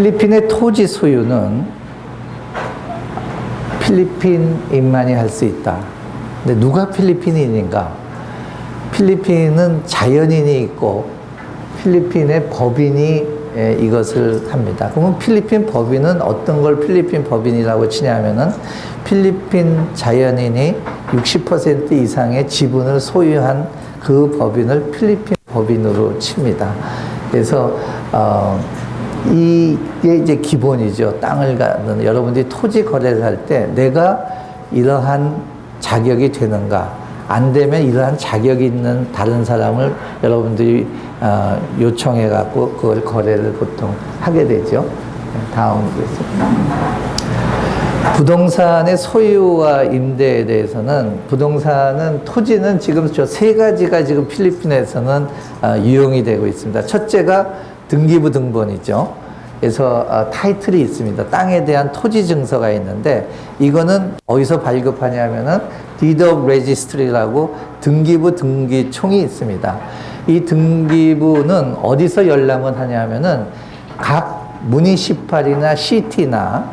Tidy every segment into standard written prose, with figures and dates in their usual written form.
필리핀의 토지 소유는 필리핀인만이 할 수 있다. 근데 누가 필리핀인인가? 필리핀은 자연인이 있고 필리핀의 법인이 이것을 합니다. 그러면 필리핀 법인은 어떤 걸 필리핀 법인이라고 치냐면은 필리핀 자연인이 60% 이상의 지분을 소유한 그 법인을 필리핀 법인으로 칩니다. 그래서 이게 이제 기본이죠. 땅을 갖는 여러분들이 토지 거래를 할 때 내가 이러한 자격이 되는가? 안 되면 이러한 자격이 있는 다른 사람을 여러분들이 요청해 갖고 그걸 거래를 보통 하게 되죠. 다음 부동산의 소유와 임대에 대해서는 부동산은 토지는 지금 저 세 가지가 지금 필리핀에서는 유용이 되고 있습니다. 첫째가 등기부 등본이죠. 그래서 타이틀이 있습니다. 땅에 대한 토지 증서가 있는데 이거는 어디서 발급하냐면은 Deed of Registry라고 등기부 등기총이 있습니다. 이 등기부는 어디서 열람을 하냐면은 각 무니시팔이나 시티나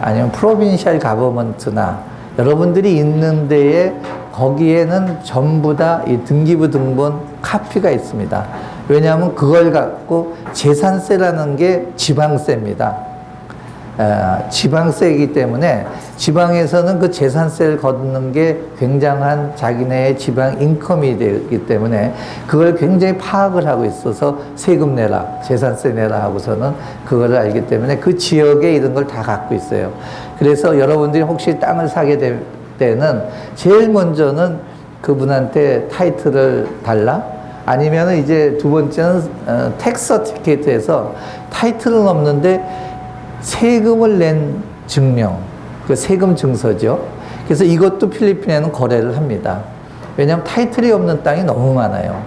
아니면 프로빈셜 가버먼트나 여러분들이 있는 데에 거기에는 전부 다 이 등기부 등본 카피가 있습니다. 왜냐하면 그걸 갖고 재산세라는 게 지방세입니다. 지방세이기 때문에 지방에서는 그 재산세를 걷는 게 굉장한 자기네의 지방 인컴이 되기 때문에 그걸 굉장히 파악을 하고 있어서 세금 내라, 재산세 내라 하고서는 그걸 알기 때문에 그 지역에 이런 걸 다 갖고 있어요. 그래서 여러분들이 혹시 땅을 사게 될 때는 제일 먼저는 그분한테 타이틀을 달라? 아니면 이제 두 번째는 텍스 서티피케이트에서 타이틀은 없는데 세금을 낸 증명, 그 세금 증서죠. 그래서 이것도 필리핀에는 거래를 합니다. 왜냐하면 타이틀이 없는 땅이 너무 많아요.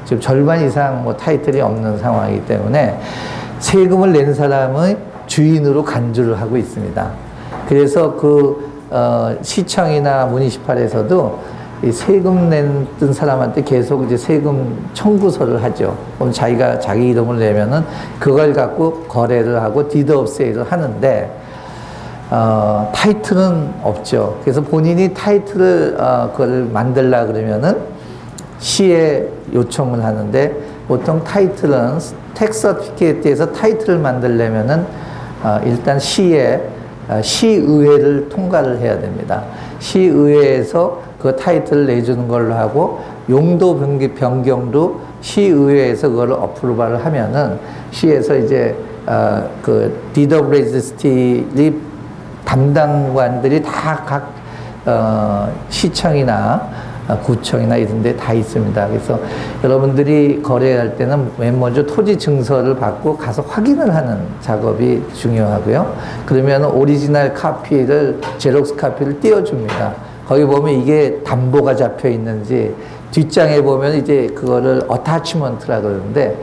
지금 절반 이상 뭐 타이틀이 없는 상황이기 때문에 세금을 낸 사람의 주인으로 간주를 하고 있습니다. 그래서 그 시청이나 무니시팔에서도 이 세금 냈던 사람한테 계속 이제 세금 청구서를 하죠. 그럼 자기가 자기 이름을 내면은 그걸 갖고 거래를 하고 디드 오브 세일을 하는데 타이틀은 없죠. 그래서 본인이 타이틀을 그걸 만들라 그러면은 시에 요청을 하는데 보통 타이틀은 텍스 서티피케이트에서 타이틀을 만들려면은 일단 시의회를 통과를 해야 됩니다. 시의회에서 그 타이틀을 내주는 걸로 하고 용도 변경도 시의회에서 그걸 어프로발을 하면은 시에서 이제 그 Deed of Registry 담당관들이 다 각 시청이나 구청이나 이런 데 다 있습니다. 그래서 여러분들이 거래할 때는 맨 먼저 토지 증서를 받고 가서 확인을 하는 작업이 중요하고요. 그러면 오리지널 카피를, 제록스 카피를 띄워줍니다. 거기 보면 이게 담보가 잡혀 있는지, 뒷장에 보면 이제 그거를 어타치먼트라 그러는데,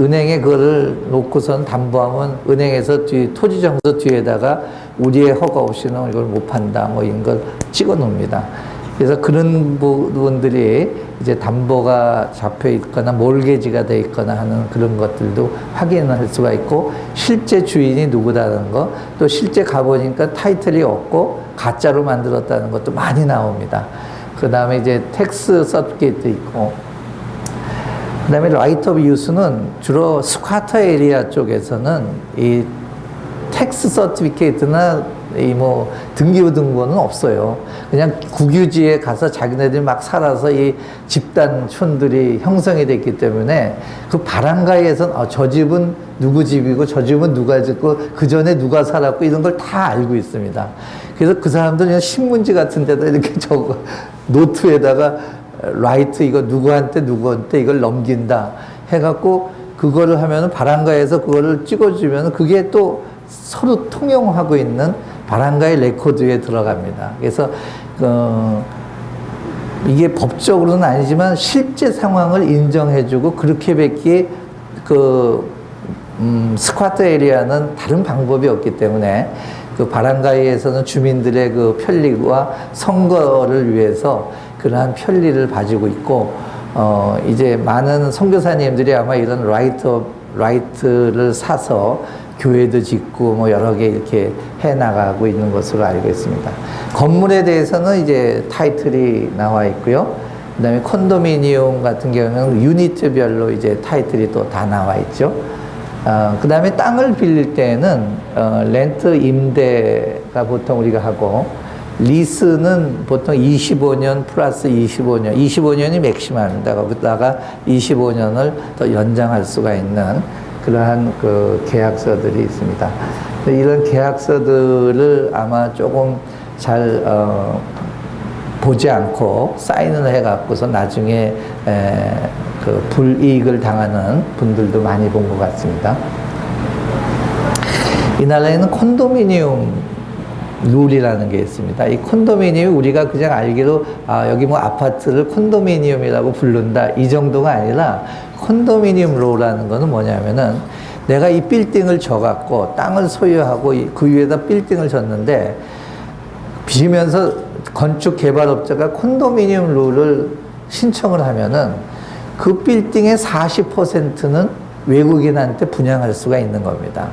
은행에 그거를 놓고선 담보하면 은행에서 토지 정서 뒤에다가 우리의 허가 없이는 이걸 못 판다, 뭐 이런 걸 찍어 놓습니다. 그래서 그런 부분들이 이제 담보가 잡혀 있거나 몰개지가 돼 있거나 하는 그런 것들도 확인을 할 수가 있고, 실제 주인이 누구다는 거, 또 실제 가보니까 타이틀이 없고 가짜로 만들었다는 것도 많이 나옵니다. 그 다음에 이제 텍스 서티피케이트 있고, 그 다음에 라이트 오브 유스는 주로 스쿼터 에리아 쪽에서는 이 텍스 서티피케이트나 이 뭐 등기부 등본은 없어요. 그냥 국유지에 가서 자기네들이 막 살아서 이 집단촌들이 형성이 됐기 때문에 그 바람가에서는 저 집은 누구 집이고 저 집은 누가 짓고 그 전에 누가 살았고 이런 걸 다 알고 있습니다. 그래서 그 사람들은 그냥 신문지 같은 데다 이렇게 적어 노트에다가 라이트 이거 누구한테 이걸 넘긴다 해갖고 그거를 하면은 바람가에서 그거를 찍어주면은 그게 또 서로 통용하고 있는 바람가의 레코드에 들어갑니다. 그래서 이게 법적으로는 아니지만 실제 상황을 인정해주고 그렇게밖에 스쿼터 에리아는 다른 방법이 없기 때문에 그 바람가이에서는 주민들의 그 편리와 선거를 위해서 그러한 편리를 가지고 있고, 이제 많은 선교사님들이 아마 이런 라이트를 사서 교회도 짓고 뭐 여러 개 이렇게 해 나가고 있는 것으로 알고 있습니다. 건물에 대해서는 이제 타이틀이 나와 있고요. 그다음에 콘도미니엄 같은 경우는 유니트별로 이제 타이틀이 또 다 나와 있죠. 그다음에 땅을 빌릴 때는 렌트 임대가 보통 우리가 하고 리스는 보통 25년 플러스 25년, 25년이 맥시멈입니다. 거기다가 25년을 더 연장할 수가 있는 그러한 그 계약서들이 있습니다. 이런 계약서들을 아마 조금 잘 보지 않고 사인을 해갖고서 나중에 그 불이익을 당하는 분들도 많이 본 것 같습니다. 이 나라에는 콘도미니엄 룰이라는 게 있습니다. 이 콘도미니엄이 우리가 그냥 알기로 여기 뭐 아파트를 콘도미니엄이라고 부른다 이 정도가 아니라 콘도미니엄 룰이라는 거는 뭐냐면은 내가 이 빌딩을 져갖고 땅을 소유하고 그 위에다 빌딩을 졌는데 비면서 건축 개발업자가 콘도미니엄 룰을 신청을 하면은 그 빌딩의 40%는 외국인한테 분양할 수가 있는 겁니다.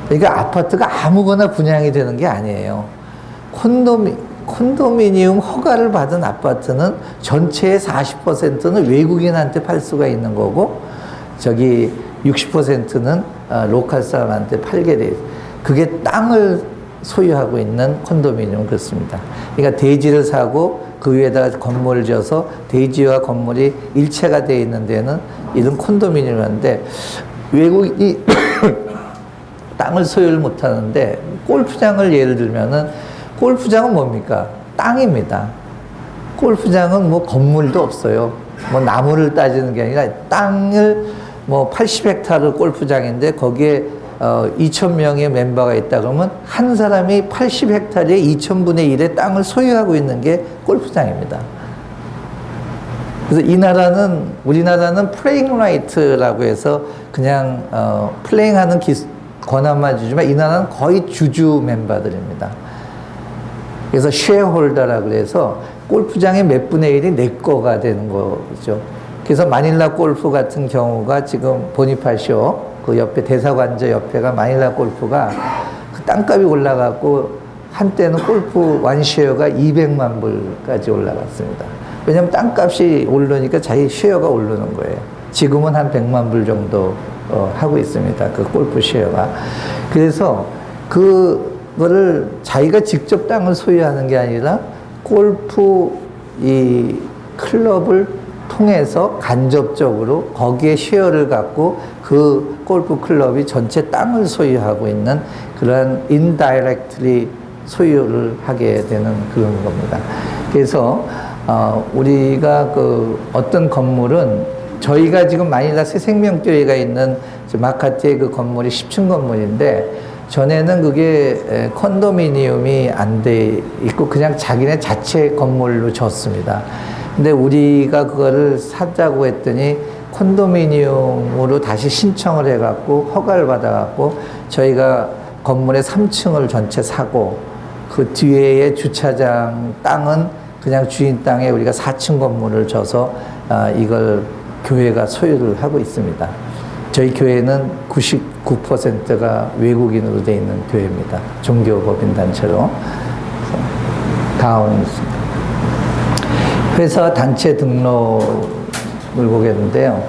그러니까 아파트가 아무거나 분양이 되는 게 아니에요. 콘도미니엄 허가를 받은 아파트는 전체의 40%는 외국인한테 팔 수가 있는 거고, 저기 60%는 로컬 사람한테 팔게 돼 있어요. 그게 땅을 소유하고 있는 콘도미니엄 그렇습니다. 그러니까 대지를 사고 그 위에다가 건물을 지어서 대지와 건물이 일체가 되어 있는 데는 이런 콘도미니엄인데 외국인이 땅을 소유를 못 하는데 골프장을 예를 들면은 골프장은 뭡니까? 땅입니다. 골프장은 뭐 건물도 없어요. 뭐 나무를 따지는 게 아니라 땅을 뭐 80헥타르 골프장인데 거기에 2,000명의 멤버가 있다 그러면 한 사람이 80헥타르의 2,000분의 1의 땅을 소유하고 있는 게 골프장입니다. 그래서 우리나라는 플레잉 라이트라고 해서 그냥 플레잉하는 권한만 주지만 이 나라는 거의 주주 멤버들입니다. 그래서 쉐어홀더라고 해서 골프장의 몇 분의 1이 내 거가 되는 거죠. 그래서 마닐라 골프 같은 경우가 지금 보니파시오 그 옆에 대사관저 옆에가 마닐라 골프가 그 땅값이 올라갔고 한때는 골프 원쉐어가 200만 불까지 올라갔습니다. 왜냐하면 땅값이 오르니까 자기 쉐어가 오르는 거예요. 지금은 한 100만 불 정도 하고 있습니다. 그 골프 쉐어가. 그래서 그거를 자기가 직접 땅을 소유하는 게 아니라 골프 이 클럽을 통해서 간접적으로 거기에 쉐어를 갖고 그 골프 클럽이 전체 땅을 소유하고 있는 그러한 indirectly 소유를 하게 되는 그런 겁니다. 그래서 우리가 그 어떤 건물은 저희가 지금 마닐라 새생명교회가 있는 마카티의 그 건물이 10층 건물인데 전에는 그게 콘도미니엄이 안 돼 있고 그냥 자기네 자체 건물로 졌습니다. 근데 우리가 그거를 사자고 했더니 콘도미니엄으로 다시 신청을 해갖고 허가를 받아갖고 저희가 건물의 3층을 전체 사고 그 뒤에의 주차장 땅은 그냥 주인 땅에 우리가 4층 건물을 져서 이걸 교회가 소유를 하고 있습니다. 저희 교회는 99%가 외국인으로 되어 있는 교회입니다. 종교법인단체로. 다음 회사 단체 등록을 보겠는데요.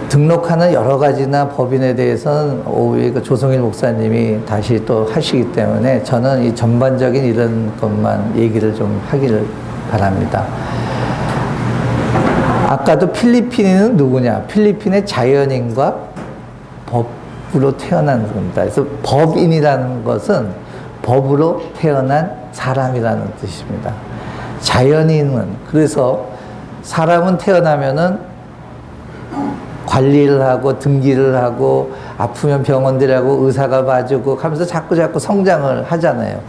등록하는 여러 가지나 법인에 대해서는 오후에 그 조성일 목사님이 다시 또 하시기 때문에 저는 이 전반적인 이런 것만 얘기를 좀 하기를 바랍니다. 아까도 필리핀인은 누구냐? 필리핀의 자연인과 법으로 태어난 겁니다. 그래서 법인이라는 것은 법으로 태어난 사람이라는 뜻입니다. 자연인은 그래서 사람은 태어나면은 관리를 하고 등기를 하고 아프면 병원 들여고 의사가 봐주고 하면서 자꾸 성장을 하잖아요.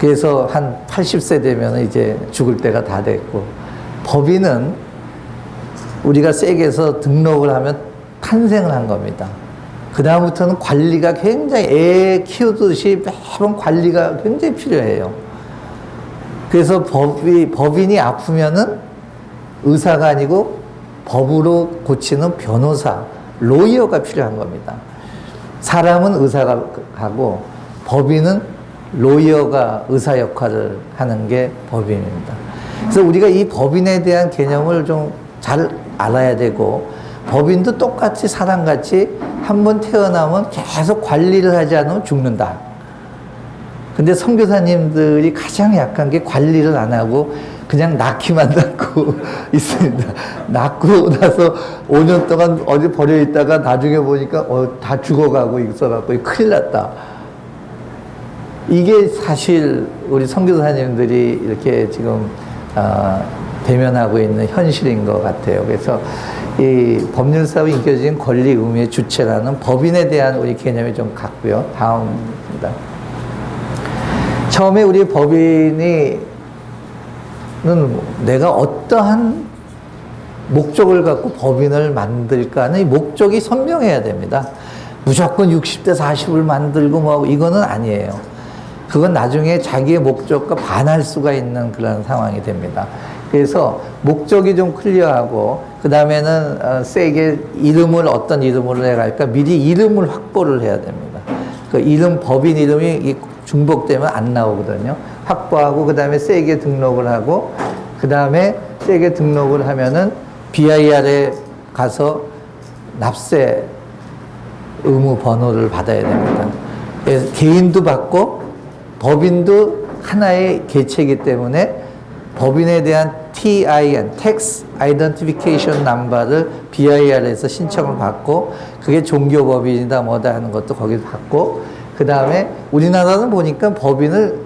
그래서 한 80세 되면 이제 죽을 때가 다 됐고 법인은 우리가 세계에서 등록을 하면 탄생을 한 겁니다. 그 다음부터는 관리가 굉장히 애 키우듯이 매번 관리가 굉장히 필요해요. 그래서 법인이 아프면은 의사가 아니고 법으로 고치는 변호사 로이어가 필요한 겁니다. 사람은 의사가 하고 법인은 로이어가 의사 역할을 하는 게 법인입니다. 그래서 우리가 이 법인에 대한 개념을 좀 잘 알아야 되고, 법인도 똑같이 사람같이 한번 태어나면 계속 관리를 하지 않으면 죽는다. 근데 선교사님들이 가장 약한 게 관리를 안 하고 그냥 낳기만 낳고 있습니다. 낳고 나서 5년 동안 어디 버려 있다가 나중에 보니까 다 죽어가고 있어갖고 큰일 났다. 이게 사실 우리 선교사님들이 이렇게 지금 대면하고 있는 현실인 것 같아요. 그래서 이 법률사회 인격적인 권리 의무의 주체라는 법인에 대한 우리 개념이 좀 같고요. 다음입니다. 처음에 우리 법인이 내가 어떠한 목적을 갖고 법인을 만들까 하는 이 목적이 선명해야 됩니다. 무조건 60대 40을 만들고 뭐 이거는 아니에요. 그건 나중에 자기의 목적과 반할 수가 있는 그런 상황이 됩니다. 그래서 목적이 좀 클리어하고, 그 다음에는 세게 이름을 어떤 이름으로 해갈까 미리 이름을 확보를 해야 됩니다. 그 이름, 법인 이름이 중복되면 안 나오거든요. 확보하고, 그 다음에 세게 등록을 하고, 그 다음에 세게 등록을 하면은 BIR에 가서 납세 의무 번호를 받아야 됩니다. 그래서 개인도 받고 법인도 하나의 개체이기 때문에 법인에 대한 TIN, Tax Identification Number를 BIR에서 신청을 받고, 그게 종교법인이다 뭐다 하는 것도 거기서 받고, 그 다음에 우리나라는 보니까 법인을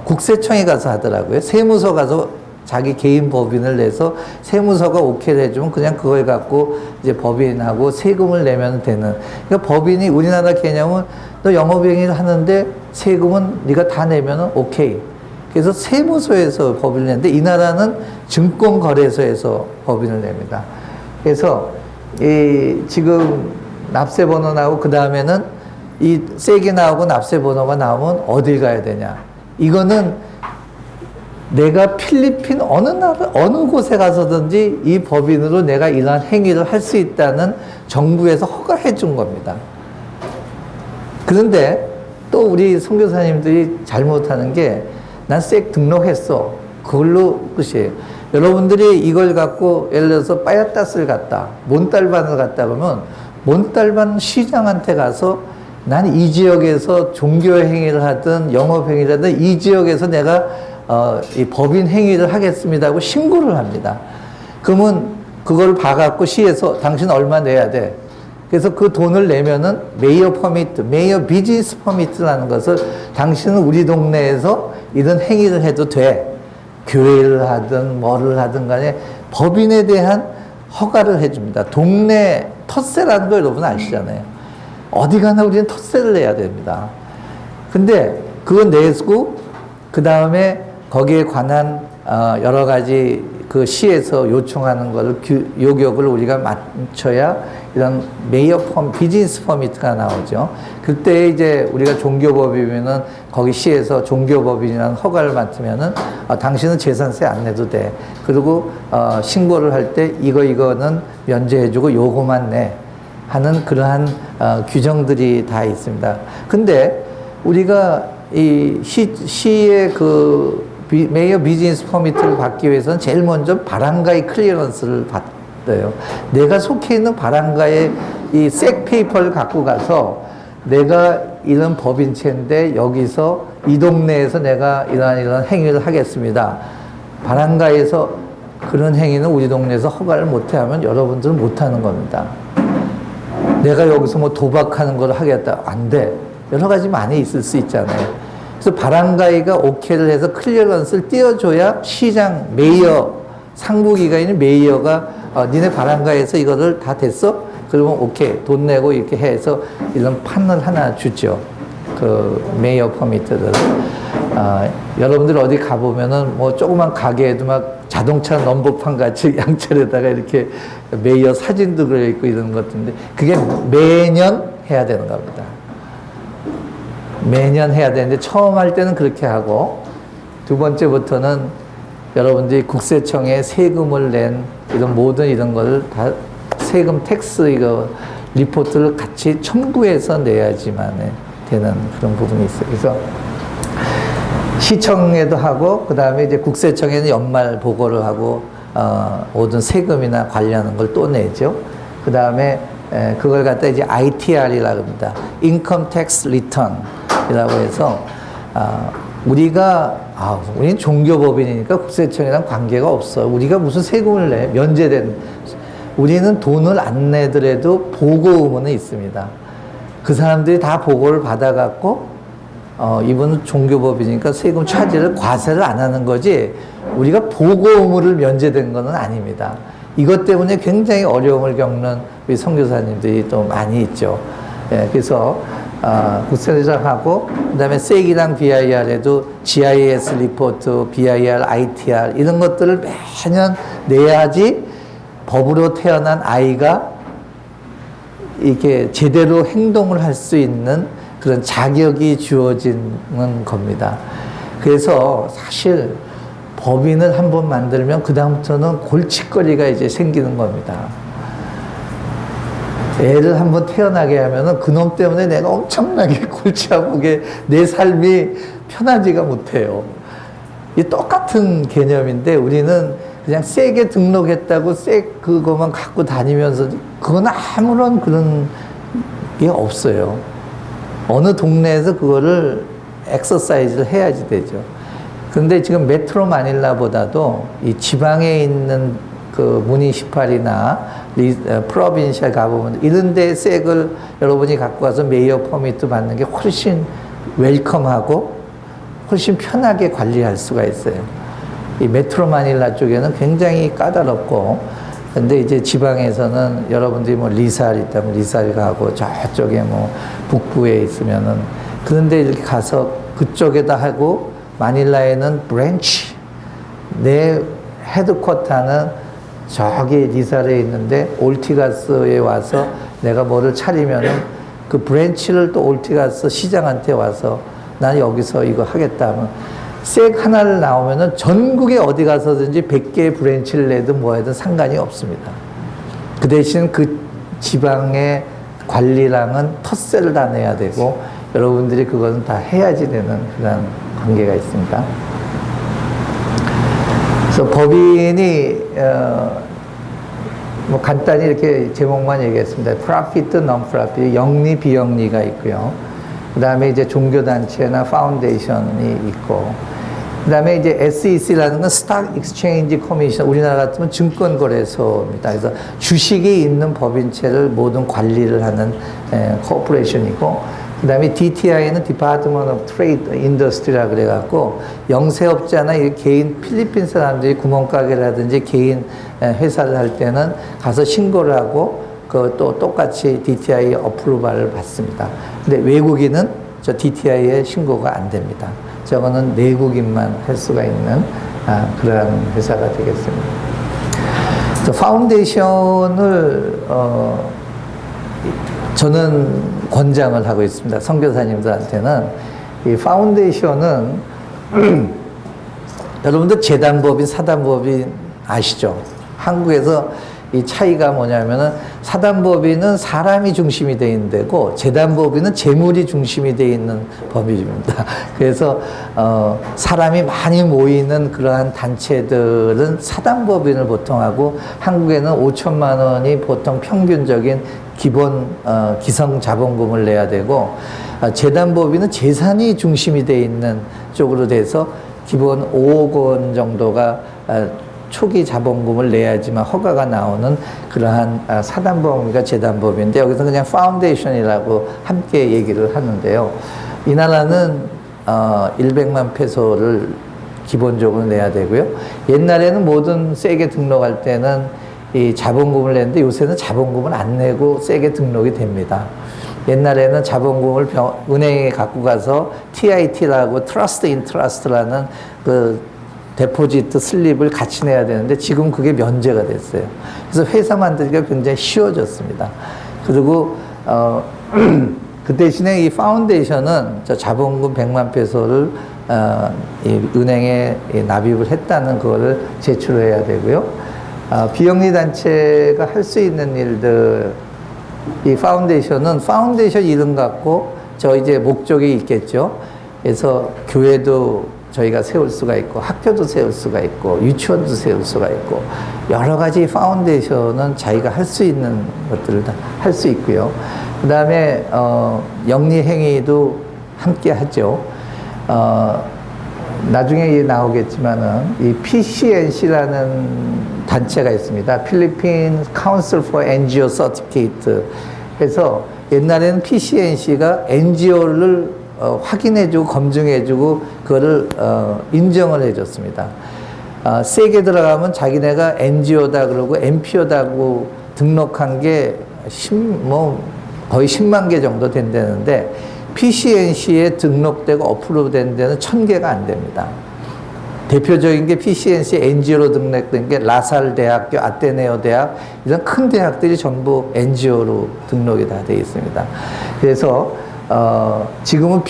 국세청에 가서 하더라고요. 세무서 가서 자기 개인 법인을 내서 세무서가 오케이를 해주면 그냥 그걸 갖고 이제 법인하고 세금을 내면 되는. 그러니까 법인이 우리나라 개념은 너 영업행위를 하는데 세금은 네가 다 내면은 오케이. 그래서 세무서에서 법인을 내는데 이 나라는 증권거래소에서 법인을 냅니다. 그래서 이 지금 납세번호 나오고 그 다음에는 이 세게 나오고 납세번호가 나오면 어딜 가야 되냐. 이거는 내가 필리핀 어느 나라, 어느 곳에 가서든지 이 법인으로 내가 이러한 행위를 할 수 있다는 정부에서 허가해 준 겁니다. 그런데 또 우리 선교사님들이 잘못하는 게 난 색 등록했어. 그걸로 끝이에요. 여러분들이 이걸 갖고 예를 들어서 빠야따스를 갔다, 몬탈반을 갔다 그러면 몬탈반 시장한테 가서 난 이 지역에서 종교 행위를 하든 영업 행위를 하든 이 지역에서 내가 이 법인 행위를 하겠습니다 하고 신고를 합니다. 그러면 그걸 봐갖고 시에서 당신 얼마 내야 돼. 그래서 그 돈을 내면은 메이어 퍼미트, 메이어 비즈니스 퍼미트라는 것을 당신은 우리 동네에서 이런 행위를 해도 돼. 교회를 하든 뭐를 하든 간에 법인에 대한 허가를 해줍니다. 동네 텃세라는 거 여러분 아시잖아요. 어디 가나 우리는 텃세를 내야 됩니다. 근데 그거 내고 그 다음에 거기에 관한 여러 가지 그 시에서 요청하는 거를 요격을 우리가 맞춰야 이런 메이어 비즈니스 퍼미트가 나오죠. 그때 이제 우리가 종교법이면은 거기 시에서 종교법인이라는 허가를 맡으면은 당신은 재산세 안 내도 돼. 그리고 신고를 할 때 이거는 면제해주고 요거만 내 하는 그러한 규정들이 다 있습니다. 근데 우리가 이 시의 그 메이어 비즈니스 퍼미트를 받기 위해서는 제일 먼저 바랑가이 클리어런스를 받아요. 내가 속해 있는 바랑가의 이 색 페이퍼를 갖고 가서 내가 이런 법인체인데 여기서 이 동네에서 내가 이런 행위를 하겠습니다. 바랑가에서 그런 행위는 우리 동네에서 허가를 못해 하면 여러분들은 못하는 겁니다. 내가 여기서 뭐 도박하는 걸 하겠다. 안 돼. 여러 가지 많이 있을 수 있잖아요. 그래서 바랑가이가 오케이를 해서 클리어런스를 띄워줘야 시장, 메이어, 상부기관인 메이어가 니네 바랑가에서 이거를 다 됐어? 그러면 오케이. 돈 내고 이렇게 해서 이런 판을 하나 주죠. 그 메이어 퍼미트를. 여러분들 어디 가보면은 뭐 조그만 가게에도 막 자동차 넘버판 같이 양철에다가 이렇게 메이어 사진도 그려있고 이런 것들인데 그게 매년 해야 되는 겁니다. 매년 해야 되는데 처음 할 때는 그렇게 하고 두 번째부터는 여러분들이 국세청에 세금을 낸 이런 모든 이런 거를 다 세금 텍스 이거 리포트를 같이 첨부해서 내야지만 되는 그런 부분이 있어요. 그래서 시청에도 하고 그 다음에 이제 국세청에는 연말 보고를 하고 모든 세금이나 관련한 걸 또 내죠. 그 다음에 그걸 갖다 이제 ITR이라고 합니다. Income Tax Return이라고 해서 우리는 종교법인이니까 국세청이랑 관계가 없어. 우리가 무슨 세금을 내? 면제된. 우리는 돈을 안 내더라도 보고 의무는 있습니다. 그 사람들이 다 보고를 받아갖고 이분은 종교법이니까 세금 차지를 과세를 안 하는 거지 우리가 보고 의무를 면제된 것은 아닙니다. 이것 때문에 굉장히 어려움을 겪는 우리 선교사님들이 또 많이 있죠. 예, 그래서 국세청하고 그다음에 세기랑 BIR에도 GIS 리포트, BIR, ITR 이런 것들을 매년 내야지 법으로 태어난 아이가 이렇게 제대로 행동을 할 수 있는 그런 자격이 주어지는 겁니다. 그래서 사실 법인을 한번 만들면 그다음부터는 골칫거리가 이제 생기는 겁니다. 애를 한번 태어나게 하면은 그놈 때문에 내가 엄청나게 골치 아프게 내 삶이 편하지가 못해요. 이 똑같은 개념인데 우리는 그냥 세게 등록했다고 그거만 갖고 다니면서 그건 아무런 그런 게 없어요. 어느 동네에서 그거를 엑서사이즈를 해야지 되죠. 근데 지금 메트로 마닐라보다도 이 지방에 있는 그 무니시팔이나 프로빈셜 가보면 이런 데 색을 여러분이 갖고 가서 메이어 퍼미트 받는 게 훨씬 웰컴하고 훨씬 편하게 관리할 수가 있어요. 이 메트로 마닐라 쪽에는 굉장히 까다롭고 근데 이제 지방에서는 여러분들이 뭐 리살 있다면 리살 가고 저쪽에 뭐 북부에 있으면은 그런데 이렇게 가서 그쪽에다 하고 마닐라에는 브랜치 내 헤드쿼터는 저기 리살에 있는데 올티가스에 와서 내가 뭐를 차리면은 그 브랜치를 또 올티가스 시장한테 와서 난 여기서 이거 하겠다 하면 색 하나를 나오면은 전국에 어디 가서든지 100개의 브랜치를 내든 뭐 하든 상관이 없습니다. 그 대신 그 지방의 관리랑은 텃세를 다 내야 되고 여러분들이 그것은 다 해야지 되는 그런 관계가 있습니다. 그래서 법인이 뭐 간단히 이렇게 제목만 얘기했습니다. Profit, Non-Profit, 영리, 비영리가 있고요. 그 다음에 이제 종교단체나 파운데이션이 있고, 그 다음에 이제 SEC라는 건 Stock Exchange Commission, 우리나라 같으면 증권거래소입니다. 그래서 주식이 있는 법인체를 모든 관리를 하는 코퍼레이션이고, 그 다음에 DTI는 Department of Trade Industry라 그래갖고, 영세업자나 개인 필리핀 사람들이 구멍가게라든지 개인 회사를 할 때는 가서 신고를 하고, 또 똑같이 DTI 어프로발을 받습니다. 근데 외국인은 저 DTI에 신고가 안 됩니다. 저거는 내국인만 할 수가 있는 그러한 회사가 되겠습니다. 파운데이션을 저는 권장을 하고 있습니다. 선교사님들한테는 이 파운데이션은 여러분들 재단법인, 사단법인 아시죠? 한국에서 이 차이가 뭐냐면은 사단법인은 사람이 중심이 되어 있는 데고 재단법인은 재물이 중심이 되어 있는 법인입니다. 그래서 사람이 많이 모이는 그러한 단체들은 사단법인을 보통 하고 한국에는 5천만 원이 보통 평균적인 기본 기성 자본금을 내야 되고 재단법인은 재산이 중심이 되어 있는 쪽으로 돼서 기본 5억 원 정도가 초기 자본금을 내야지만 허가가 나오는 그러한 사단법인과 재단법인데 여기서 그냥 파운데이션이라고 함께 얘기를 하는데요. 이 나라는 100만 페소를 기본적으로 내야 되고요. 옛날에는 모든 세게 등록할 때는 이 자본금을 냈는데 요새는 자본금을 안 내고 세게 등록이 됩니다. 옛날에는 자본금을 은행에 갖고 가서 TIT라고 Trust in Trust라는 그 데포지트 슬립을 같이 내야 되는데 지금 그게 면제가 됐어요. 그래서 회사 만들기가 굉장히 쉬워졌습니다. 그리고 그 대신에 이 파운데이션은 저 자본금 100만 페소를 이 은행에 납입을 했다는 거를 제출해야 되고요. 비영리 단체가 할 수 있는 일들, 이 파운데이션 이름 갖고 저 이제 목적이 있겠죠. 그래서 교회도 저희가 세울 수가 있고, 학교도 세울 수가 있고, 유치원도 세울 수가 있고, 여러 가지 파운데이션은 자기가 할 수 있는 것들을 다 할 수 있고요. 그 다음에, 영리 행위도 함께 하죠. 나중에 나오겠지만은, 이 PCNC라는 단체가 있습니다. 필리핀 Council for NGO Certificate. 그래서 옛날에는 PCNC가 NGO를 확인해주고 검증해주고 그거를 인정을 해줬습니다. 세게 들어가면 자기네가 NGO다 그러고 NPO다고 등록한 게 거의 10만 개 정도 된다는데 PCNC에 등록되고 어프로브 된 데는 1000개가 안 됩니다. 대표적인 게 PCNC NGO로 등록된 게 라살 대학교, 아테네오 대학 이런 큰 대학들이 전부 NGO로 등록이 다 되어 있습니다. 그래서 지금은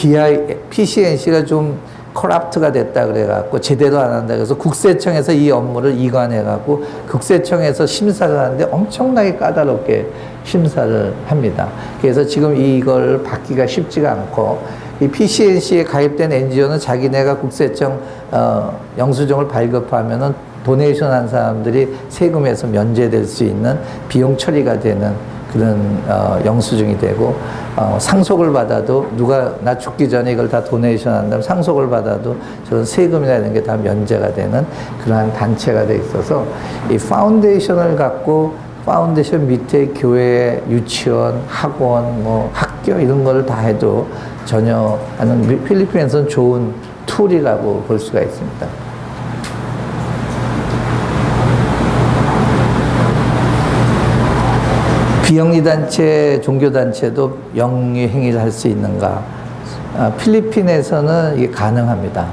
PCNC가 좀 커럽트가 됐다 그래갖고 제대로 안 한다 그래서 국세청에서 이 업무를 이관해갖고 국세청에서 심사를 하는데 엄청나게 까다롭게 심사를 합니다. 그래서 지금 이걸 받기가 쉽지가 않고 이 PCNC에 가입된 NGO는 자기네가 국세청 영수증을 발급하면은 도네이션 한 사람들이 세금에서 면제될 수 있는 비용 처리가 되는 그런 영수증이 되고 상속을 받아도 누가 나 죽기 전에 이걸 다 도네이션 한다면 상속을 받아도 저런 세금이나 이런 게 다 면제가 되는 그러한 단체가 돼 있어서 이 파운데이션을 갖고 파운데이션 밑에 교회, 유치원, 학원, 뭐 학교 이런 걸 다 해도 전혀 필리핀에서는 좋은 툴이라고 볼 수가 있습니다. 비영리단체, 종교단체도 영리 행위를 할 수 있는가? 필리핀에서는 이게 가능합니다.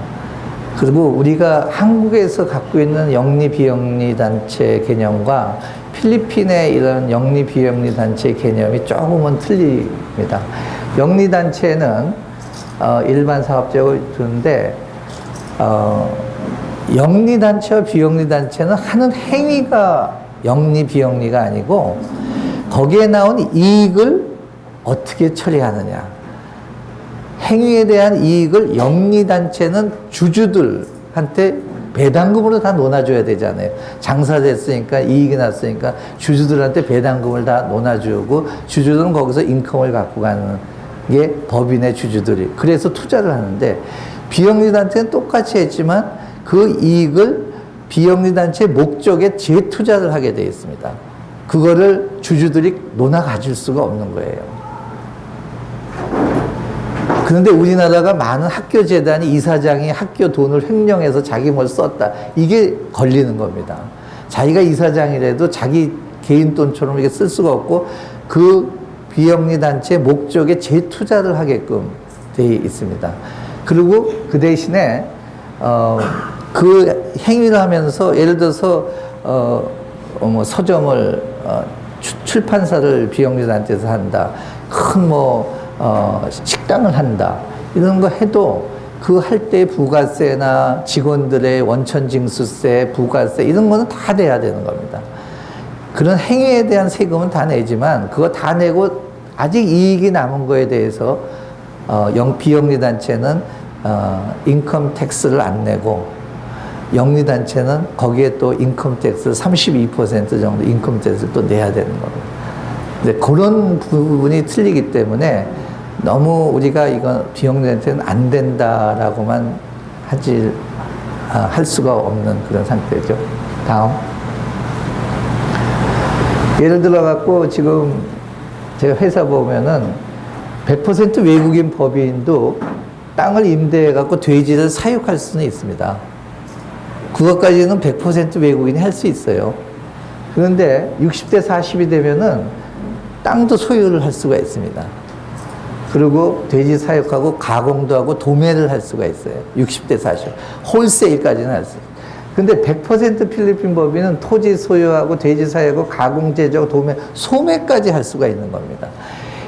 그리고 우리가 한국에서 갖고 있는 영리, 비영리 단체 개념과 필리핀의 이런 영리, 비영리 단체 개념이 조금은 틀립니다. 영리 단체는 일반 사업자고 두는데, 영리 단체와 비영리 단체는 하는 행위가 영리, 비영리가 아니고, 거기에 나온 이익을 어떻게 처리하느냐. 행위에 대한 이익을 영리단체는 주주들한테 배당금으로 다 논아줘야 되잖아요. 장사됐으니까 이익이 났으니까 주주들한테 배당금을 다 논아주고 주주들은 거기서 인컴을 갖고 가는 게 법인의 주주들이. 그래서 투자를 하는데 비영리단체는 똑같이 했지만 그 이익을 비영리단체의 목적에 재투자를 하게 되어 있습니다. 그거를 주주들이 논아 가질 수가 없는 거예요. 그런데 우리나라가 많은 학교 재단이 이사장이 학교 돈을 횡령해서 자기 뭘 썼다. 이게 걸리는 겁니다. 자기가 이사장이라도 자기 개인 돈처럼 이렇게 쓸 수가 없고 그 비영리 단체 목적에 재투자를 하게끔 되어 있습니다. 그리고 그 대신에 그 행위를 하면서 예를 들어서 서점을 출판사를 비영리 단체에서 한다. 큰 식당을 한다. 이런 거 해도 그 할 때 부가세나 직원들의 원천징수세, 부가세 이런 거는 다 내야 되는 겁니다. 그런 행위에 대한 세금은 다 내지만 그거 다 내고 아직 이익이 남은 거에 대해서 비영리 단체는 인컴 텍스를 안 내고 영리 단체는 거기에 또 인컴 텍스 32% 정도 인컴 텍스를 또 내야 되는 겁니다. 근데 그런 부분이 틀리기 때문에 너무 우리가 이건 비영리 단체는 안 된다라고만 할 수가 없는 그런 상태죠. 다음. 예를 들어 갖고 지금 제가 회사 보면은 100% 외국인 법인도 땅을 임대해 갖고 돼지를 사육할 수는 있습니다. 그것까지는 100% 외국인이 할 수 있어요. 그런데 60대 40이 되면은 땅도 소유를 할 수가 있습니다. 그리고 돼지 사육하고 가공도 하고 도매를 할 수가 있어요. 60대 40. 홀세일까지는 할 수 있어요. 근데 100% 필리핀 법인은 토지 소유하고 돼지 사육하고 가공 제조 도매, 소매까지 할 수가 있는 겁니다.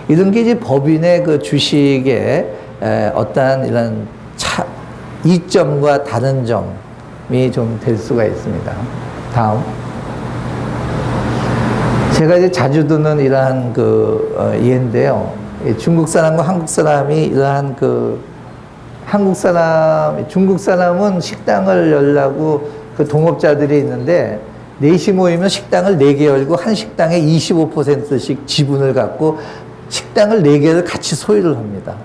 이런 게 이제 법인의 그 주식의 어떠한 이런 이점과 다른 점이 좀 될 수가 있습니다. 다음. 제가 이제 자주 듣는 이러한 예인데요. 중국 사람과 한국 사람이 이러한 중국 사람은 식당을 열라고 동업자들이 있는데, 넷이 모이면 식당을 4개 열고 한 식당에 25%씩 지분을 갖고 식당을 4개를 같이 소유를 합니다.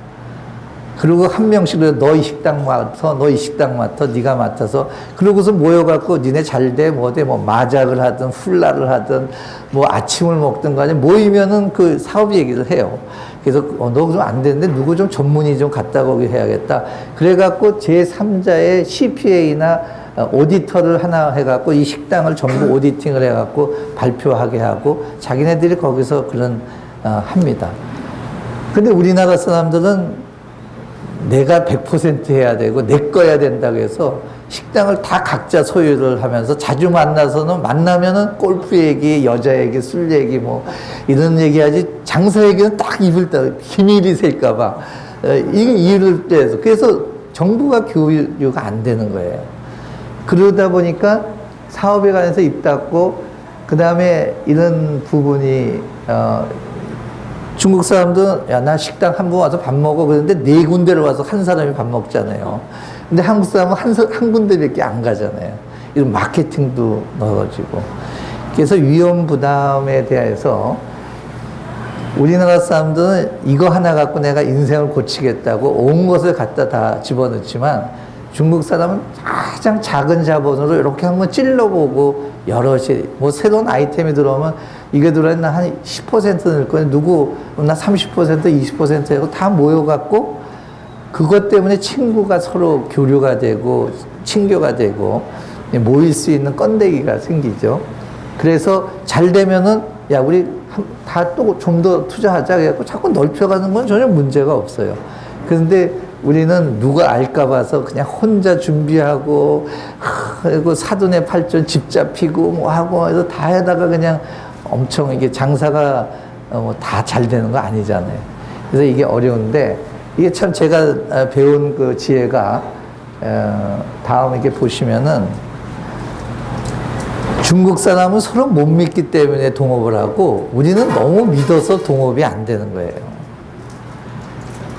그리고 한 명씩 너 이 식당 맡아, 너 이 식당 맡아, 네가 맡아서, 그러고서 모여갖고 니네 잘돼, 뭐돼, 뭐 마작을 하든 훌라를 하든 뭐 아침을 먹든 간에 모이면은 사업 얘기를 해요. 그래서 너 좀 안 되는데 누구 좀 전문의 좀 갖다 거기 해야겠다. 그래갖고 제3자의 CPA나 오디터를 하나 해갖고 이 식당을 전부 오디팅을 해갖고 발표하게 하고 자기네들이 거기서 합니다. 근데 우리나라 사람들은 내가 100% 해야 되고 내 거야 된다고 해서 식당을 다 각자 소유를 하면서 자주 만나면은 골프 얘기, 여자 얘기, 술 얘기 뭐 이런 얘기하지, 장사 얘기는 딱 입을 때 기밀이 셀까봐 이게 이유를 떼서, 그래서 정부가 교류가 안 되는 거예요. 그러다 보니까 사업에 관해서 입 닫고, 그 다음에 이런 부분이 중국 사람도 야, 나 식당 한 번 와서 밥 먹어. 그런데 4군데를 와서 한 사람이 밥 먹잖아요. 근데 한국 사람은 한 군데밖에 안 가잖아요. 이런 마케팅도 넣어가지고. 그래서 위험 부담에 대해서 우리나라 사람들은 이거 하나 갖고 내가 인생을 고치겠다고 온 것을 갖다 다 집어넣지만, 중국 사람은 가장 작은 자본으로 이렇게 한번 찔러보고 여럿이 뭐 새로운 아이템이 들어오면 이게 들어있는 한 10% 넣을 거니 누구 나 30% 20% 하고 다 모여갖고 그것 때문에 친구가 서로 교류가 되고 친교가 되고 모일 수 있는 건데기가 생기죠. 그래서 잘 되면은 야 우리 다 또 좀 더 투자하자 해갖고 자꾸 넓혀가는 건 전혀 문제가 없어요. 그런데 우리는 누가 알까 봐서 그냥 혼자 준비하고, 그리고 사돈의 팔전 집 잡히고 뭐 하고 해서 다 하다가 그냥 엄청 이게 장사가 다 잘 되는 거 아니잖아요. 그래서 이게 어려운데, 이게 참 제가 배운 지혜가, 다음 이렇게 보시면은 중국 사람은 서로 못 믿기 때문에 동업을 하고 우리는 너무 믿어서 동업이 안 되는 거예요.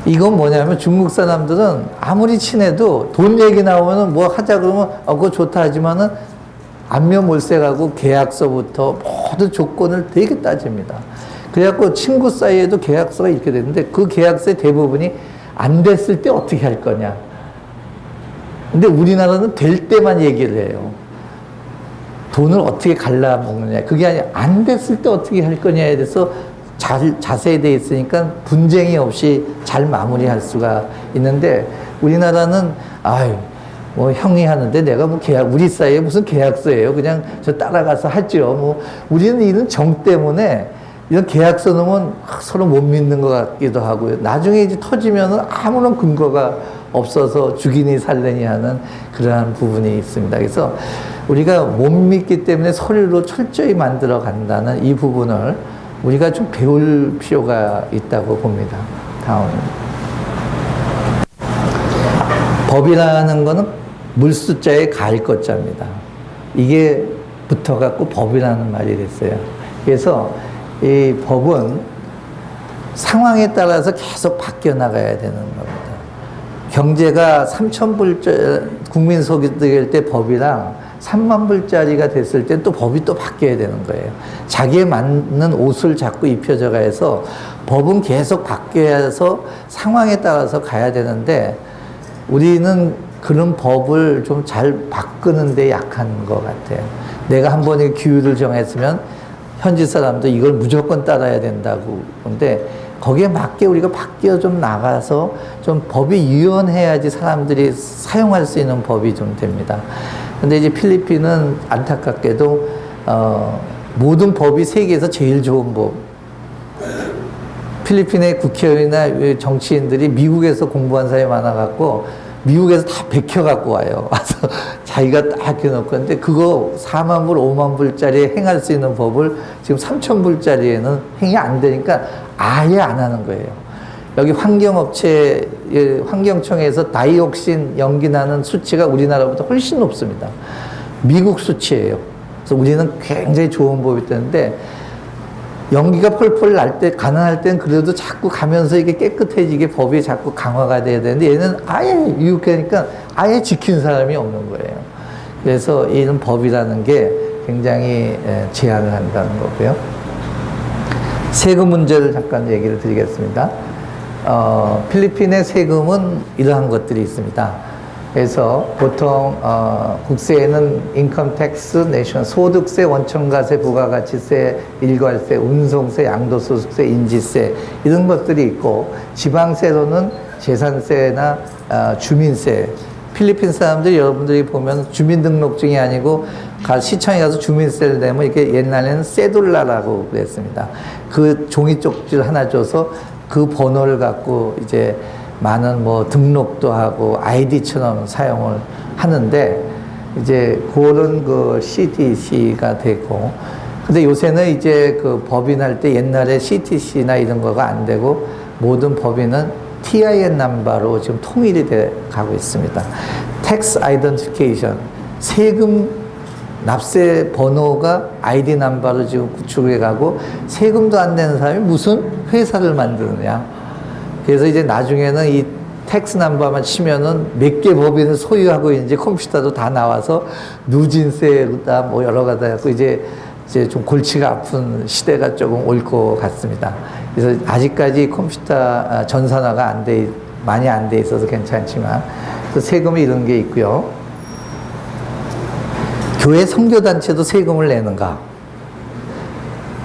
이건 뭐냐면 중국 사람들은 아무리 친해도 돈 얘기 나오면 뭐 하자 그러면 그거 좋다 하지만은 안면몰색하고 계약서부터 모든 조건을 되게 따집니다. 그래갖고 친구 사이에도 계약서가 이렇게 되는데 그 계약서의 대부분이 안 됐을 때 어떻게 할 거냐. 근데 우리나라는 될 때만 얘기를 해요. 돈을 어떻게 갈라먹느냐. 그게 아니라 안 됐을 때 어떻게 할 거냐에 대해서 자세히 돼 있으니까 분쟁이 없이 잘 마무리할 수가 있는데, 우리나라는 뭐 형이 하는데 내가 뭐 우리 사이에 무슨 계약서예요. 그냥 저 따라가서 하죠. 뭐 우리는 이런 정 때문에 이런 계약서 넣으면 서로 못 믿는 것 같기도 하고요. 나중에 이제 터지면은 아무런 근거가 없어서 죽이니 살래니 하는 그러한 부분이 있습니다. 그래서 우리가 못 믿기 때문에 서류로 철저히 만들어 간다는 이 부분을 우리가 좀 배울 필요가 있다고 봅니다. 다음. 법이라는 거는 물숫자에 가을 것자입니다. 이게 붙어갖고 법이라는 말이 됐어요. 그래서 이 법은 상황에 따라서 계속 바뀌어 나가야 되는 겁니다. 경제가 3,000불 국민 소득일 때 법이랑 3만 불짜리가 됐을 때 또 법이 또 바뀌어야 되는 거예요. 자기에 맞는 옷을 자꾸 입혀져 가서 법은 계속 바뀌어서 상황에 따라서 가야 되는데, 우리는 그런 법을 좀 잘 바꾸는 데 약한 것 같아요. 내가 한 번에 규율을 정했으면 현지 사람도 이걸 무조건 따라야 된다고. 근데 거기에 맞게 우리가 바뀌어 좀 나가서 좀 법이 유연해야지 사람들이 사용할 수 있는 법이 좀 됩니다. 근데 이제 필리핀은 안타깝게도 모든 법이 세계에서 제일 좋은 법. 필리핀의 국회의원이나 정치인들이 미국에서 공부한 사람이 많아갖고 미국에서 다 베껴갖고 와요. 와서 자기가 딱 해놓고, 근데 그거 4만 불, 5만 불짜리 행할 수 있는 법을 지금 3천 불짜리에는 행이 안 되니까 아예 안 하는 거예요. 여기 환경업체, 환경청에서 다이옥신 연기 나는 수치가 우리나라보다 훨씬 높습니다. 미국 수치예요. 그래서 우리는 굉장히 좋은 법이 되는데, 연기가 펄펄 날 때, 가난할 땐 그래도 자꾸 가면서 이게 깨끗해지게 법이 자꾸 강화가 돼야 되는데 얘는 아예 유혹하니까 아예 지킨 사람이 없는 거예요. 그래서 이런 법이라는 게 굉장히 제한을 한다는 거고요. 세금 문제를 잠깐 얘기를 드리겠습니다. 필리핀의 세금은 이러한 것들이 있습니다. 그래서 보통 국세에는 인컴 텍스, 내셔널 소득세, 원천가세, 부가가치세, 일괄세, 운송세, 양도소득세, 인지세 이런 것들이 있고 지방세로는 재산세나 주민세. 필리핀 사람들이 여러분들이 보면 주민등록증이 아니고 시청에 가서 주민세를 내면 이렇게 옛날에는 세돌라라고 그랬습니다. 그 종이 쪽지를 하나 줘서 그 번호를 갖고 이제 많은 뭐 등록도 하고 아이디처럼 사용을 하는데 이제 그런 그 CTC가 되고 근데 요새는 이제 그 법인할 때 옛날에 CTC나 이런 거가 안 되고 모든 법인은 TIN 넘버로 지금 통일이 돼 가고 있습니다. Tax Identification 세금 납세 번호가 아이디 넘버로 지금 구축해 가고 세금도 안 내는 사람이 무슨 회사를 만드느냐. 그래서 이제 나중에는 이 텍스 넘버만 치면은 몇 개 법인을 소유하고 있는지 컴퓨터도 다 나와서 누진세다 뭐 여러 가지 갖고 이제 좀 골치가 아픈 시대가 조금 올 것 같습니다. 그래서 아직까지 컴퓨터 전산화가 많이 안 돼 있어서 괜찮지만 세금이 이런 게 있고요. 교회 선교단체도 세금을 내는가?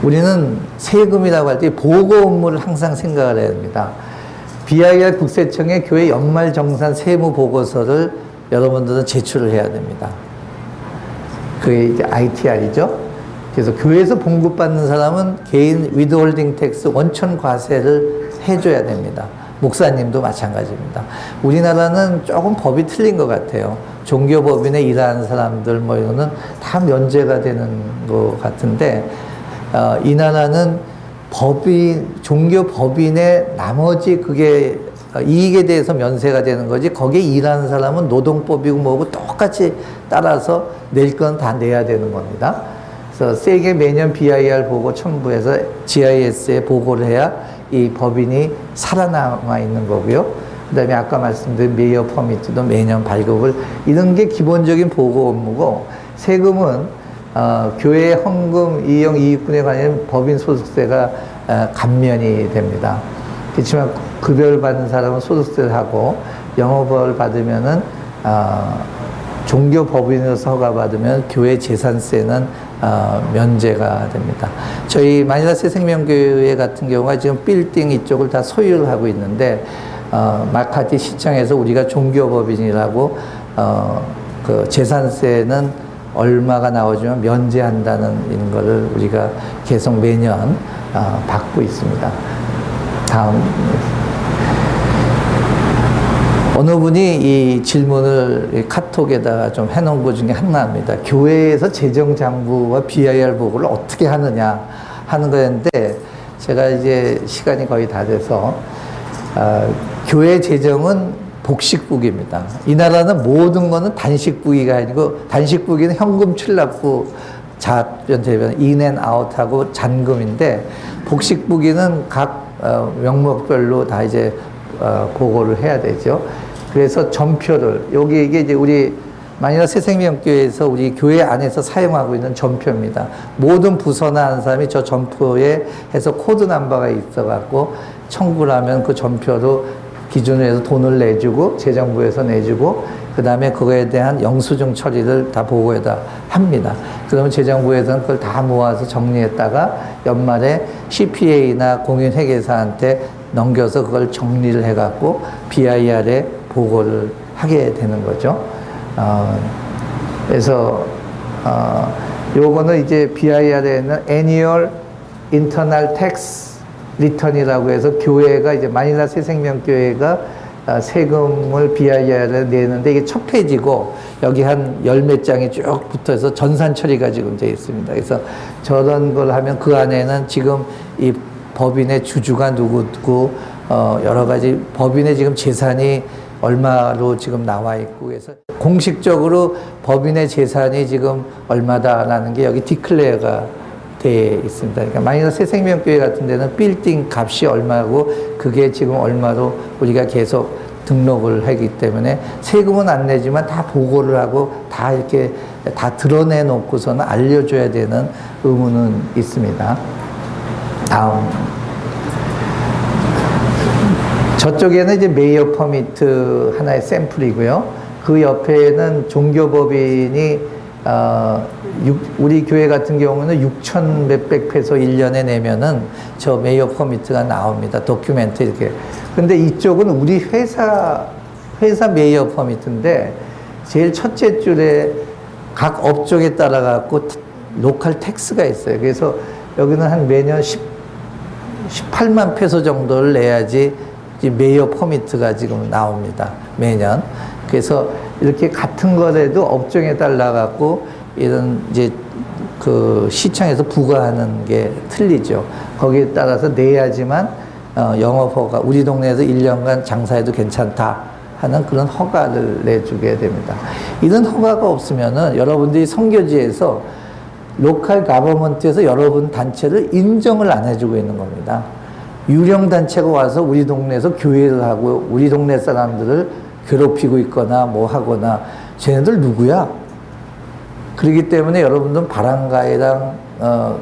우리는 세금이라고 할 때 보고 업무를 항상 생각을 해야 됩니다. BIR 국세청에 교회 연말정산 세무보고서를 여러분들은 제출을 해야 됩니다. 그게 이제 ITR이죠. 그래서 교회에서 봉급받는 사람은 개인 위드홀딩 텍스 원천 과세를 해줘야 됩니다. 목사님도 마찬가지입니다. 우리나라는 조금 법이 틀린 것 같아요. 종교법인에 일하는 사람들 뭐 이거는 다 면제가 되는 것 같은데 이 나라는 종교 법인의 나머지 그게 이익에 대해서 면세가 되는 거지 거기에 일하는 사람은 노동법이고 뭐고 똑같이 따라서 낼 건 다 내야 되는 겁니다. 그래서 세게 매년 BIR 보고 첨부해서 GIS에 보고를 해야 이 법인이 살아남아 있는 거고요. 그 다음에 아까 말씀드린 메이어 퍼미트도 매년 발급을 이런 게 기본적인 보고 업무고 세금은 교회 헌금 이용 이익분에 관한 법인 소득세가 감면이 됩니다. 그렇지만 급여를 받는 사람은 소득세를 하고 영업을 받으면은 종교 법인으로서 허가받으면 교회 재산세는 면제가 됩니다. 저희 마닐라 새생명교회 같은 경우가 지금 빌딩 이쪽을 다 소유를 하고 있는데 마카티 시청에서 우리가 종교법인이라고 그 재산세는 얼마가 나오지만 면제한다는 이런 거를 우리가 계속 매년 받고 있습니다. 다음. 어느 분이 이 질문을 카톡에다가 좀 해놓은 것 중에 하나입니다. 교회에서 재정장부와 BIR 보고를 어떻게 하느냐 하는 거였는데 제가 이제 시간이 거의 다 돼서 교회 재정은 복식국입니다. 이 나라는 모든 거는 단식국이가 아니고 단식국이는 현금 출납국, 자변, 대변, 인앤아웃하고 잔금인데 복식국이는 각 명목별로 다 이제 보고를 해야 되죠. 그래서 전표를 이게 이제 우리 마닐라 새생명교회에서 우리 교회 안에서 사용하고 있는 전표입니다. 모든 부서나 하는 사람이 저 전표에 해서 코드 넘버가 있어갖고 청구를 하면 그 전표로 기준으로 해서 돈을 내주고 재정부에서 내주고 그 다음에 그거에 대한 영수증 처리를 다 보고에다 합니다. 그러면 재정부에서는 그걸 다 모아서 정리했다가 연말에 CPA나 공인회계사한테 넘겨서 그걸 정리를 해갖고 BIR에 보고를 하게 되는 거죠. 그래서 요거는 이제 BIR에는 Annual Internal Tax Return이라고 해서 교회가 이제 마닐라 새생명교회가 세금을 BIR에 내는데 이게 첫 페이지고 여기 한 열 몇 장이 쭉 붙어서 전산 처리가 지금 되어 있습니다. 그래서 저런 걸 하면 그 안에는 지금 이 법인의 주주가 누구고 여러 가지 법인의 지금 재산이 얼마로 지금 나와 있고 그래서 공식적으로 법인의 재산이 지금 얼마다라는 게 여기 디클레어가 돼 있습니다. 그러니까 마이너스 새생명교회 같은 데는 빌딩 값이 얼마고 그게 지금 얼마로 우리가 계속 등록을 하기 때문에 세금은 안 내지만 다 보고를 하고 다 이렇게 다 드러내 놓고서는 알려줘야 되는 의무는 있습니다. 다음. 저쪽에는 이제 메이어 퍼미트 하나의 샘플이고요. 그 옆에는 종교법인이 우리 교회 같은 경우는 6천 몇백 페소 1년에 내면은 저 메이어 퍼미트가 나옵니다. 도큐멘트 이렇게. 근데 이쪽은 우리 회사 메이어 퍼미트인데 제일 첫째 줄에 각 업종에 따라 갖고 로컬 텍스가 있어요. 그래서 여기는 한 매년 18만 페소 정도를 내야지 메이어 퍼미트가 지금 나옵니다. 매년. 그래서 이렇게 같은 거라도 업종에 따라 갖고 이런 이제 그 시청에서 부과하는 게 틀리죠. 거기에 따라서 내야지만 영업 허가, 우리 동네에서 1년간 장사해도 괜찮다 하는 그런 허가를 내주게 됩니다. 이런 허가가 없으면은 여러분들이 선교지에서 로컬 가버먼트에서 여러분 단체를 인정을 안 해주고 있는 겁니다. 유령 단체가 와서 우리 동네에서 교회를 하고 우리 동네 사람들을 괴롭히고 있거나 뭐 하거나 쟤네들 누구야? 그렇기 때문에 여러분들은 바람가이랑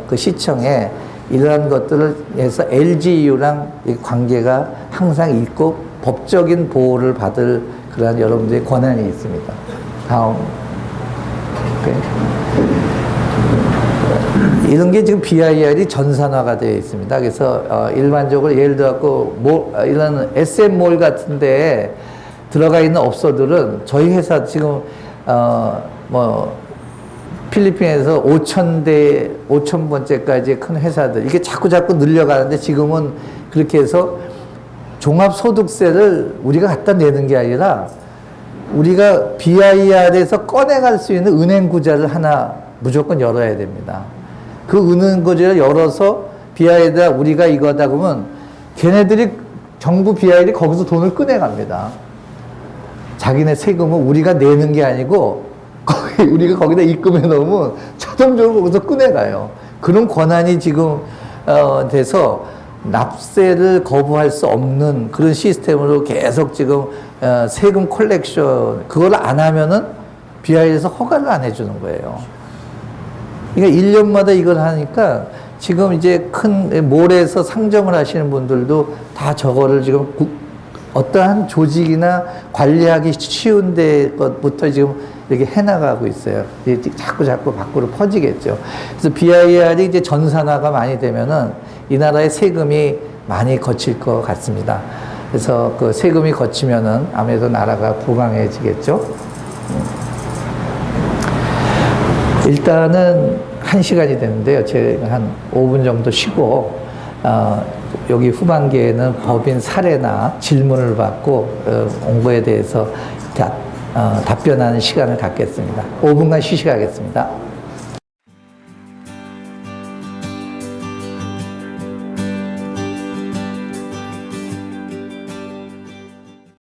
그 시청에 이러한 것들을 해서 LGU랑 관계가 항상 있고 법적인 보호를 받을 그러한 여러분들의 권한이 있습니다. 다음. 오케이. 이런 게 지금 BIR이 전산화가 되어 있습니다. 그래서 일반적으로 예를 들어 이런 SM몰 같은데 들어가 있는 업소들은 저희 회사 지금 필리핀에서 5,000번째까지 큰 회사들 이게 자꾸 늘려가는데 지금은 그렇게 해서 종합소득세를 우리가 갖다 내는 게 아니라 우리가 BIR에서 꺼내갈 수 있는 은행 구자를 하나 무조건 열어야 됩니다. 그 은행 구자를 열어서 BIR에다 우리가 이거다 그러면 걔네들이 정부 BIR이 거기서 돈을 꺼내갑니다. 자기네 세금은 우리가 내는 게 아니고 우리가 거기다 입금해 놓으면 자동적으로 거기서 꺼내가요. 그런 권한이 지금 돼서 납세를 거부할 수 없는 그런 시스템으로 계속 지금 세금 컬렉션 그걸 안 하면은 BI에서 허가를 안 해주는 거예요. 그러니까 1년마다 이걸 하니까 지금 이제 큰 몰에서 상점을 하시는 분들도 다 저거를 지금 어떠한 조직이나 관리하기 쉬운 데부터 지금 이렇게 해나가고 있어요. 자꾸 밖으로 퍼지겠죠. 그래서 BIR이 이제 전산화가 많이 되면은 이 나라의 세금이 많이 거칠 것 같습니다. 그래서 그 세금이 거치면은 아무래도 나라가 부강해지겠죠. 일단은 1시간이 됐는데요. 제가 한 5분 정도 쉬고, 여기 후반기에는 법인 사례나 질문을 받고, 온 거에 대해서 답변하는 시간을 갖겠습니다. 5분간 쉬시겠습니다.